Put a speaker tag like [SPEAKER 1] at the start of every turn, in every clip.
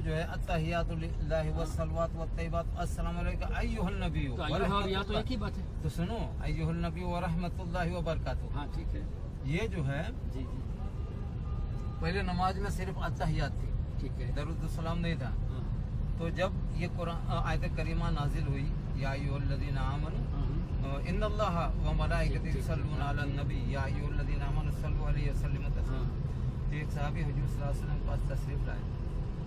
[SPEAKER 1] जो है अत्तहियातु लिल्लाहि वस्सलवातु वत्तय्यिबातु अस्सलामु अलैका अय्युहन नबी
[SPEAKER 2] तो अय्युहा या तो एक ही बात है।
[SPEAKER 1] तो सुनो अय्युहन नबी व रहमतुल्लाहि व बरकातुहू।
[SPEAKER 2] हाँ ठीक है
[SPEAKER 1] ये जो है
[SPEAKER 2] जी जी
[SPEAKER 1] पहले नमाज में सिर्फ अत्तहियात थी,
[SPEAKER 2] ठीक है।
[SPEAKER 1] दरूद सलाम नहीं था।
[SPEAKER 2] हाँ,
[SPEAKER 1] तो जब ये कुरान आयत करीमा नाजिल हुई या अय्युहल्लज़ीना आमनू
[SPEAKER 2] हाँ,
[SPEAKER 1] इन्नल्लाहा व मलाइकतहु
[SPEAKER 2] ठीक।
[SPEAKER 1] युसल्लूना अलन नबी या अय्युहल्लज़ीना आमनू सल्लु अलैहि वसल्लिमू तस्लीमा।
[SPEAKER 2] हाँ।
[SPEAKER 1] तो एक सहाबी हुजूर सल्लल्लाहु अलैहि वसल्लम के पास तशरीफ लाए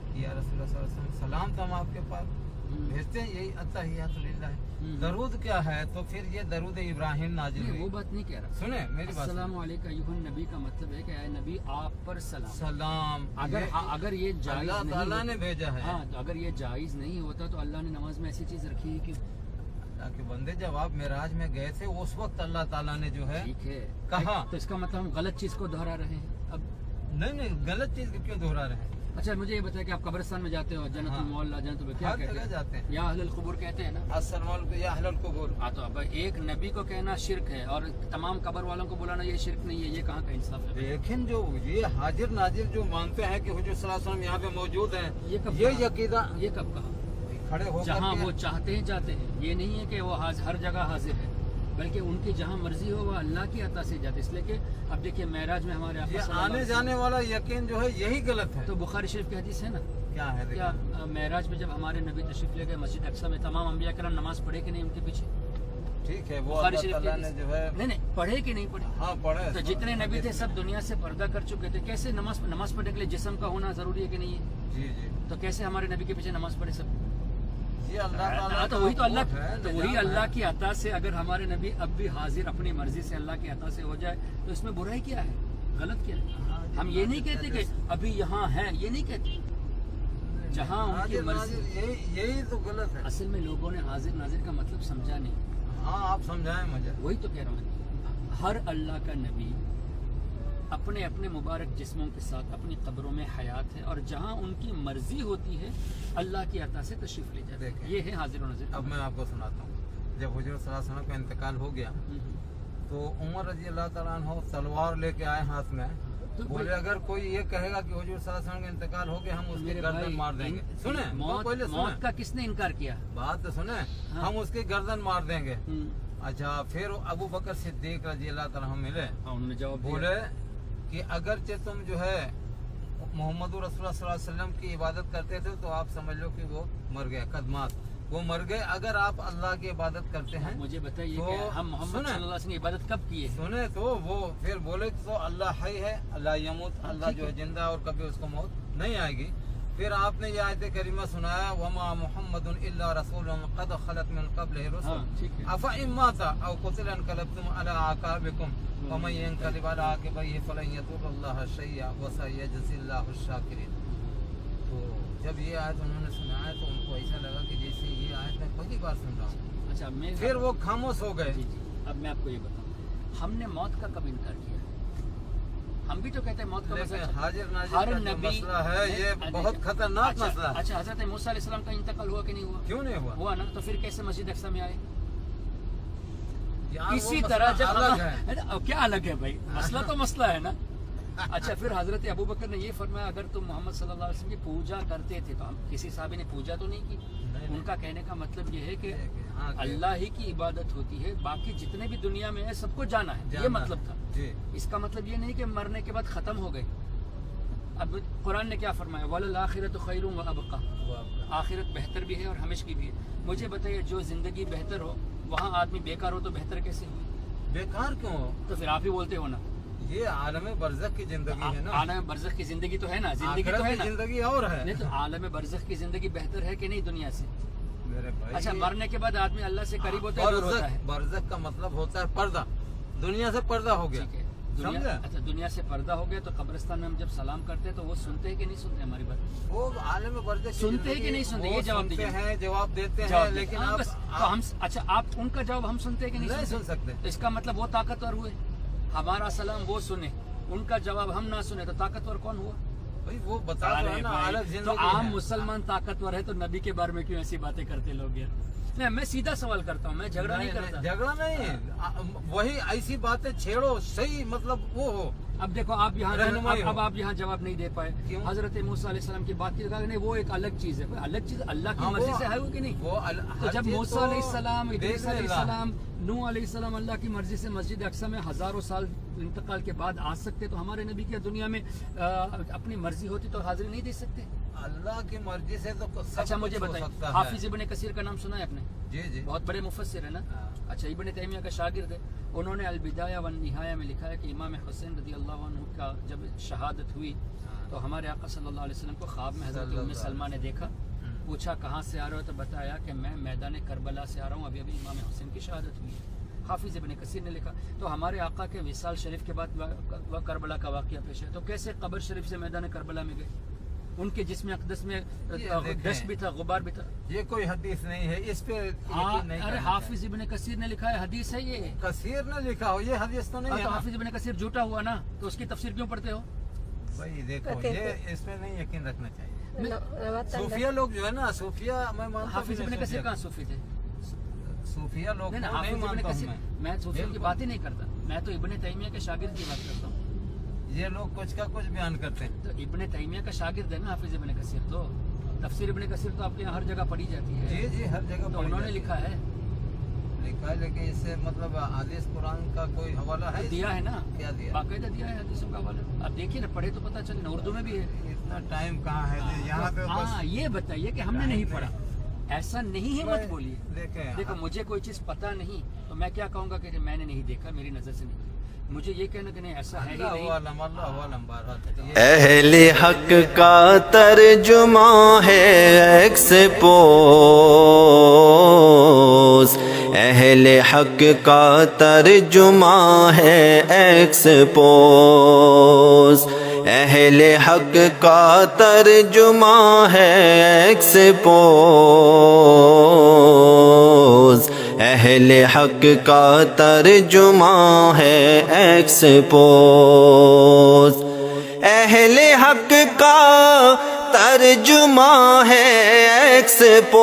[SPEAKER 1] कि या रसूलुल्लाह सल्लल्लाहु अलैहि वसल्लम सलाम तो हम आपके पास भेजते हैं, यही अत्तहियातु लिल्लाह। दरूद क्या है? तो फिर ये दरूद इब्राहिम नाजिल
[SPEAKER 2] नहीं,
[SPEAKER 1] हुई।
[SPEAKER 2] वो बात नहीं कह रहा।
[SPEAKER 1] सुने मेरी बात,
[SPEAKER 2] अस्सलामु अलैका अय्युहन नबी का मतलब है कि ऐ नबी आप पर सलाम।
[SPEAKER 1] सलाम
[SPEAKER 2] अगर ये जायज
[SPEAKER 1] अल्लाह
[SPEAKER 2] नहीं
[SPEAKER 1] ताला ने
[SPEAKER 2] होता-
[SPEAKER 1] भेजा है।
[SPEAKER 2] हाँ, तो अगर ये जायज नहीं होता तो अल्लाह ने नमाज में ऐसी चीज रखी है कि
[SPEAKER 1] अल्लाह के बंदे जब आप मेराज में गए थे उस वक्त अल्लाह ताला ने जो है
[SPEAKER 2] ठीक है
[SPEAKER 1] कहा।
[SPEAKER 2] तो इसका मतलब हम गलत चीज को दोहरा रहे हैं अब।
[SPEAKER 1] नहीं गलत चीज को क्यों दोहरा रहे हैं?
[SPEAKER 2] अच्छा मुझे ये बताया कि आप कब्रिस्तान में जाते हो, जन्नतुल
[SPEAKER 1] हाँ।
[SPEAKER 2] मौला जन्नतुल क्या
[SPEAKER 1] हर
[SPEAKER 2] कहते
[SPEAKER 1] जगह
[SPEAKER 2] हैं?
[SPEAKER 1] जाते हैं।
[SPEAKER 2] या अहलुल कुबूर कहते हैं ना।
[SPEAKER 1] अस्सलाम वालेकुम या अहलुल कुबूर।
[SPEAKER 2] हाँ, तो अब एक नबी को कहना शिरक है और तमाम कब्र वालों को बुलाना ये शिरक नहीं है, ये कहाँ का इंसाफ है?
[SPEAKER 1] लेकिन जो ये हाजिर नाजिर जो मानते हैं कि हुजूर सल्लल्लाहु अलैहि वसल्लम यहाँ पे मौजूद हैं,
[SPEAKER 2] ये कब
[SPEAKER 1] ये
[SPEAKER 2] कहा?
[SPEAKER 1] यकीदा
[SPEAKER 2] ये कब कहा?
[SPEAKER 1] खड़े होकर
[SPEAKER 2] जहाँ
[SPEAKER 1] के-
[SPEAKER 2] वो चाहते हैं जाते हैं, ये नहीं है कि वो हर जगह हाजिर है, बल्कि उनकी जहाँ मर्जी हो वो अल्लाह की अता से जाते। इसलिए कि अब देखिए महराज में हमारे आका
[SPEAKER 1] ये
[SPEAKER 2] सल्लल्लाहु
[SPEAKER 1] आने
[SPEAKER 2] अलैहि
[SPEAKER 1] जाने वाला यकीन जो है यही गलत है।
[SPEAKER 2] वसल्लम- तो बुखारी शरीफ की हदीस है ना,
[SPEAKER 1] क्या है
[SPEAKER 2] क्या
[SPEAKER 1] देखिए।
[SPEAKER 2] महराज में जब हमारे नबी तशरीफ ले गए मस्जिद अक्सा में, तमाम अंबिया करम नमाज पढ़े कि नहीं उनके पीछे?
[SPEAKER 1] ठीक है, वो
[SPEAKER 2] बुखारी
[SPEAKER 1] अल्लाह
[SPEAKER 2] शरीफ की
[SPEAKER 1] ताला ने
[SPEAKER 2] हदीस।
[SPEAKER 1] जो है
[SPEAKER 2] नहीं पढ़े कि नहीं पढ़े?
[SPEAKER 1] हाँ पढ़े।
[SPEAKER 2] तो जितने नबी थे सब दुनिया से पर्दा कर चुके थे, कैसे नमाज पढ़ने के लिए जिस्म का होना जरूरी है कि नहीं है?
[SPEAKER 1] जी जी,
[SPEAKER 2] तो कैसे हमारे नबी के पीछे नमाज पढ़े सब?
[SPEAKER 1] ये अल्लाह ताला
[SPEAKER 2] तो
[SPEAKER 1] का
[SPEAKER 2] वही तो अल्लाह
[SPEAKER 1] हुक्म है,
[SPEAKER 2] तो वही
[SPEAKER 1] निजाम
[SPEAKER 2] अल्लाह
[SPEAKER 1] है।
[SPEAKER 2] की अता से अगर हमारे नबी अब भी हाजिर अपनी मर्जी से अल्लाह की अता से हो जाए तो इसमें बुराई क्या है, गलत क्या है? हम ये नहीं कहते कि अभी यहाँ है, ये नहीं कहते। जहाँ उनकी
[SPEAKER 1] हाजिर
[SPEAKER 2] मर्जी,
[SPEAKER 1] नाजिर यही तो गलत है।
[SPEAKER 2] असल में लोगों ने हाजिर नाजिर का मतलब समझा नहीं।
[SPEAKER 1] हाँ आप समझाएं मुझे।
[SPEAKER 2] वही तो कह रहा हूँ, हर अल्लाह का नबी अपने अपने मुबारक जिस्मों के साथ अपनी कब्रों में हयात है और जहाँ उनकी मर्जी होती है अल्लाह की अता से तशरीफ ले जाते हैं। ये है हाजिर और नाजिर।
[SPEAKER 1] अब मैं आपको सुनाता हूँ, जब हुजूर सल्लल्लाहु अलैहि वसल्लम का इंतकाल हो गया तो उमर रजी अल्लाह ताला अन्हु तलवार लेके आए हाथ में,
[SPEAKER 2] तो
[SPEAKER 1] बोले अगर कोई ये कहेगा कि हुजूर सल्लल्लाहु अलैहि वसल्लम का इंतकाल हो गया हम उसकी
[SPEAKER 2] मेरे
[SPEAKER 1] गर्दन
[SPEAKER 2] भाई,
[SPEAKER 1] मार देंगे। सुने पहले
[SPEAKER 2] मौत
[SPEAKER 1] सुने
[SPEAKER 2] का किसने इनकार किया?
[SPEAKER 1] बात तो सुने,
[SPEAKER 2] हाँ।
[SPEAKER 1] हम उसकी गर्दन मार देंगे। अच्छा फिर अबू बकर सिद्दीक रजी अल्लाह ताला अन्हु मिले,
[SPEAKER 2] उन्होंने जवाब दिया।
[SPEAKER 1] बोले कि अगरचे तुम जो है मोहम्मद रसूलुल्लाह सल्लल्लाहु अलैहि वसल्लम की इबादत करते थे तो आप समझ लो कि वो मर गए, कदमात वो मर गए। अगर आप अल्लाह की इबादत करते हैं
[SPEAKER 2] मुझे बताइए
[SPEAKER 1] तो
[SPEAKER 2] कि हम मोहम्मद
[SPEAKER 1] सुने।
[SPEAKER 2] सल्लल्लाहु अलैहि वसल्लम की इबादत कब की है?
[SPEAKER 1] सुने तो वो फिर बोले तो अल्लाह हई है, अल्लाह यमूत, अल्लाह जो है जिंदा और कभी उसको मौत नहीं आएगी। फिर आपने ये आयत करीमा सुनाया वमा मुहम्मदुन इल्ला रसूलुन क़द खलत मिन क़ब्लिहि रुसूल
[SPEAKER 2] हाँ, ठीक है।
[SPEAKER 1] अफ़ा इन माता औ क़ुतिला इनक़लबतुम अला आक़ाबिकुम व मन यनक़लिब अला आक़िबैहि फलन यदुर्रल्लाह शैय्या व सयजज़िल्लाहु शाकिरीन। तो जब ये आयत उन्होंने सुनाया तो उनको ऐसा लगा कि जैसे ये आयत मैं पहली बार सुन रहा हूँ।
[SPEAKER 2] अच्छा मैं
[SPEAKER 1] फिर वो खामोश हो गए।
[SPEAKER 2] जी जी, अब मैं आपको ये बताऊं, हमने मौत का कब इनकार किया? हम भी तो कहते हैं मौत का
[SPEAKER 1] लेकिन
[SPEAKER 2] मसला
[SPEAKER 1] हाजिर नाजिर
[SPEAKER 2] हर
[SPEAKER 1] का जो
[SPEAKER 2] नबी
[SPEAKER 1] मसला है ये
[SPEAKER 2] नहीं,
[SPEAKER 1] बहुत खतरनाक मसला है।
[SPEAKER 2] अच्छा हजरत मूसा अलैहिस्सलाम का इंतकाल हुआ कि नहीं हुआ?
[SPEAKER 1] क्यों नहीं हुआ?
[SPEAKER 2] हुआ ना, तो फिर कैसे मस्जिद अक्सा में आए?
[SPEAKER 1] यार वो
[SPEAKER 2] इसी
[SPEAKER 1] मसला
[SPEAKER 2] तरह जब
[SPEAKER 1] अलग है।
[SPEAKER 2] अब क्या अलग है भाई, मसला तो मसला है ना। अच्छा फिर हजरत अबू बकर ने ये फरमाया अगर तुम मोहम्मद सल्लल्लाहु अलैहि वसल्लम की पूजा करते थे तो हम किसी साहब ने पूजा तो नहीं की।
[SPEAKER 1] नहीं।
[SPEAKER 2] उनका कहने का मतलब ये है कि
[SPEAKER 1] हाँ, कि-
[SPEAKER 2] अल्लाह ही की इबादत होती है, बाकी जितने भी दुनिया में है सबको जाना है, ये
[SPEAKER 1] जाना
[SPEAKER 2] मतलब था।
[SPEAKER 1] जी।
[SPEAKER 2] इसका मतलब ये नहीं कि मरने के बाद खत्म हो गए। अब कुरान ने क्या फरमाया, वल आखिरत खैरुम व अबका,
[SPEAKER 1] वो आपका-
[SPEAKER 2] आखिरत बेहतर भी है और हमेशा की भी है। मुझे बताइए जो जिंदगी बेहतर हो वहाँ आदमी बेकार हो तो बेहतर कैसे हो?
[SPEAKER 1] बेकार क्यों हो?
[SPEAKER 2] तो फिर आप ही बोलते हो ना,
[SPEAKER 1] ये आलम बरज़ख की जिंदगी है ना,
[SPEAKER 2] आलम बरज़ख की जिंदगी तो है ना, जिंदगी
[SPEAKER 1] आखिरत
[SPEAKER 2] तो है
[SPEAKER 1] की
[SPEAKER 2] ना।
[SPEAKER 1] जिंदगी और है।
[SPEAKER 2] नहीं तो आलम बरज़ख की जिंदगी बेहतर है कि नहीं दुनिया से?
[SPEAKER 1] मेरे भाई
[SPEAKER 2] अच्छा मरने के बाद आदमी अल्लाह से करीब होता है, दूर होता है?
[SPEAKER 1] बरज़ख का मतलब होता है पर्दा, दुनिया से पर्दा हो गया।
[SPEAKER 2] ठीक है,
[SPEAKER 1] समझे?
[SPEAKER 2] दुनिया अच्छा दुनिया से पर्दा हो गया तो कब्रिस्तान में हम जब सलाम करते हैं तो वो सुनते हैं कि नहीं सुनते हमारी बात?
[SPEAKER 1] वो आलम बरज़ख की
[SPEAKER 2] सुनते हैं कि नहीं
[SPEAKER 1] जिंदगी,
[SPEAKER 2] सुनते?
[SPEAKER 1] वो
[SPEAKER 2] ये जवाब
[SPEAKER 1] सुनते
[SPEAKER 2] दीजिए।
[SPEAKER 1] हैं, जवाब देते हैं,
[SPEAKER 2] जवाब देते
[SPEAKER 1] लेकिन
[SPEAKER 2] हैं। हाँ,
[SPEAKER 1] आप
[SPEAKER 2] बस, तो हम अच्छा आप उनका जवाब हम सुनते हैं कि नहीं
[SPEAKER 1] नहीं सुन
[SPEAKER 2] सुनते?
[SPEAKER 1] सकते।
[SPEAKER 2] तो इसका मतलब वो ताकतवर हुए, हमारा सलाम वो सुने, उनका जवाब हम ना सुने, तो ताकतवर कौन हुआ?
[SPEAKER 1] भाई वो बता रहे हैं ना,
[SPEAKER 2] भाई,
[SPEAKER 1] अलग
[SPEAKER 2] तो
[SPEAKER 1] जिंदगी
[SPEAKER 2] आम
[SPEAKER 1] है।
[SPEAKER 2] मुसलमान ताकतवर है तो नबी के बारे में क्यों ऐसी बातें करते लोग यार? نہیں میں سیدھا سوال کرتا ہوں، میں جھگڑا نہیں کرتا.
[SPEAKER 1] جھگڑا نہیں، وہی ایسی باتیں چھیڑو صحیح مطلب وہ ہو.
[SPEAKER 2] اب دیکھو آپ یہاں
[SPEAKER 1] رہنمائی ہو.
[SPEAKER 2] اب آپ یہاں جواب نہیں دے پائے.
[SPEAKER 1] کیوں؟
[SPEAKER 2] حضرت موسیٰ علیہ السلام کی بات کی نہیں، وہ ایک الگ چیز ہے. الگ چیز اللہ کی مرضی سے ہے وہ کہ نہیں؟ تو جب موسیٰ علیہ السلام، ادریس علیہ السلام، نوح علیہ السلام اللہ کی مرضی سے مسجد اقصی میں ہزاروں سال انتقال کے بعد آ سکتے، تو ہمارے نبی کی دنیا میں اپنی مرضی ہوتی تو حاضری نہیں دے سکتے؟
[SPEAKER 1] اللہ کی مرضی سے تو سب
[SPEAKER 2] اچھا مجھے
[SPEAKER 1] کچھ ہو
[SPEAKER 2] بتائیں،
[SPEAKER 1] سکتا ہے.
[SPEAKER 2] حافظ ابن کثیر کا نام سنا ہے آپ نے؟
[SPEAKER 1] جی جی
[SPEAKER 2] بہت بڑے مفسر ہے نا. اچھا ابن تیمیہ کا شاگرد ہے. انہوں نے البدایہ والنہایہ میں لکھا ہے کہ امام حسین رضی اللہ عنہ کا جب شہادت ہوئی تو ہمارے آقا صلی اللہ علیہ وسلم کو خواب میں حضرت ام سلمہ نے دیکھا. پوچھا کہاں سے آ رہے ہو؟ تو بتایا کہ میں میدان کربلا سے آ رہا ہوں، ابھی ابھی امام حسین کی شہادت ہوئی. حافظ ابن کثیر نے لکھا. تو ہمارے آقا کے وصال شریف کے بعد وہ کربلا کا واقعہ پیش ہے، تو کیسے قبر شریف سے میدان کربلا میں گئے؟ ان کے جسم اقدس میں ڈسٹ بھی تھا، غبار بھی تھا.
[SPEAKER 1] یہ کوئی حدیث نہیں ہے، اس پہ یقین نہیں
[SPEAKER 2] ارے
[SPEAKER 1] کرنا
[SPEAKER 2] حافظ ابن کثیر نے لکھا ہے، حدیث ہے یہ.
[SPEAKER 1] چاہیے. کثیر نے لکھا ہو، یہ حدیث تو نہیں ہے
[SPEAKER 2] تو
[SPEAKER 1] نا.
[SPEAKER 2] حافظ ابن کثیر جھوٹا ہوا نا، تو اس کی تفسیر کیوں پڑھتے ہو؟
[SPEAKER 1] بھائی دیکھو یہ اس پہ نہیں یقین رکھنا چاہیے. صوفیہ لوگ جو ہے نا، صوفیہ میں مانتا ہوں.
[SPEAKER 2] حافظ ابن کثیر کہاں صوفی تھے؟
[SPEAKER 1] صوفیہ لوگ
[SPEAKER 2] نہیں
[SPEAKER 1] نہیں
[SPEAKER 2] حافظ ابن
[SPEAKER 1] مانتا ہوں
[SPEAKER 2] کثیر، میں صوفیوں کی بات ہی نہیں کرتا، میں تو ابن تیمیہ کے شاگرد کی بات کرتا ہوں.
[SPEAKER 1] یہ لوگ کچھ کا کچھ بیان کرتے ہیں.
[SPEAKER 2] تو ابن تیمیہ کا شاگرد ہے نا حافظ ابن کثیر. تو تفسیر ابن کثیر تو آپ کے یہاں ہر جگہ پڑھی جاتی ہے.
[SPEAKER 1] جی جی ہر جگہ
[SPEAKER 2] تو انہوں نے لکھا ہے،
[SPEAKER 1] لیکن اس سے مطلب حدیث قرآن کا کوئی حوالہ ہے؟
[SPEAKER 2] دیا ہے نا،
[SPEAKER 1] کیا دیا؟
[SPEAKER 2] باقاعدہ دیا ہے حدیثوں کا حوالہ. آپ دیکھیے نا، پڑھے تو پتہ چلے نا، اردو میں بھی ہے.
[SPEAKER 1] اتنا ٹائم کہاں ہے جی یہاں پہ؟
[SPEAKER 2] ہاں یہ بتائیے کہ ہم نے نہیں پڑھا، ایسا نہیں ہے مت بولیے.
[SPEAKER 1] دیکھیں
[SPEAKER 2] دیکھو مجھے کوئی چیز پتہ نہیں تو میں کیا کہوں گا کہ میں نے نہیں دیکھا، میری نظر سے نہیں. مجھے یہ کہنا کہ نہیں ایسا ہے ہی
[SPEAKER 1] اللہ
[SPEAKER 2] نہیں.
[SPEAKER 1] عالم، اللہ عالم. بارات
[SPEAKER 3] اہل حق کا ترجمہ ہے ایکسپوز، اہل حق کا ترجمہ ہے ایکسپوز، اہل حق کا ترجمہ ہے ایکسپوز، اہل حق کا ترجمہ ہے ایکسپوز، اہل حق کا ترجمہ ہے ایکسپوز.